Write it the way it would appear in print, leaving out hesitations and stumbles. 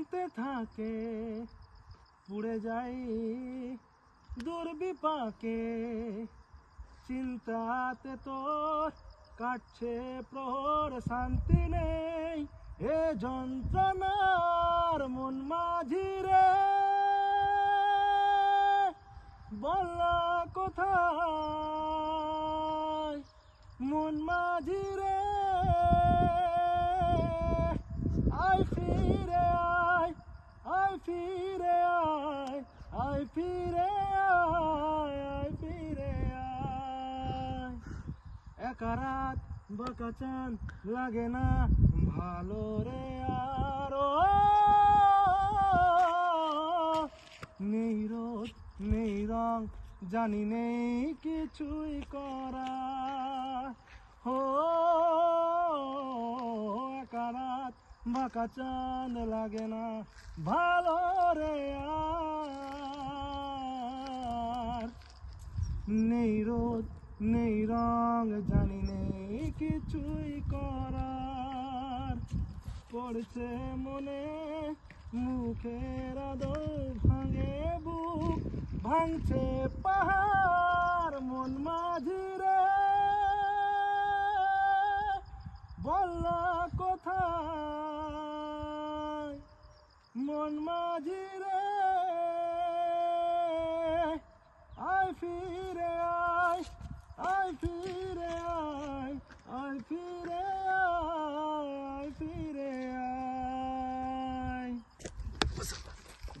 জমতে থাকে পুড়ে যাই দুর্বিপাকে চিন্তাতে তোর কাটছে প্রহর শান্তি নেই এ যন্ত্রণার মন মাঝিরে বলা কোথায় মন মাঝিরে আয় ফিরে আয় আয় ফিরে আয় আয় ফিরে আয় আয় ফিরে আয় একা রাত বাঁকা চাঁদ লাগে না ভালো রে আর নেই রোদ নেই রং জানি নেই কিছুই করা হো একা রাত বাঁকা চাঁদ লাগে না ভালো রে আর নেই রোদ নেই রং জানি নেই কিছুই করার পড়ছে মনে মুখের আদর ভাঙে বুক ভাঙছে পাহাড় মন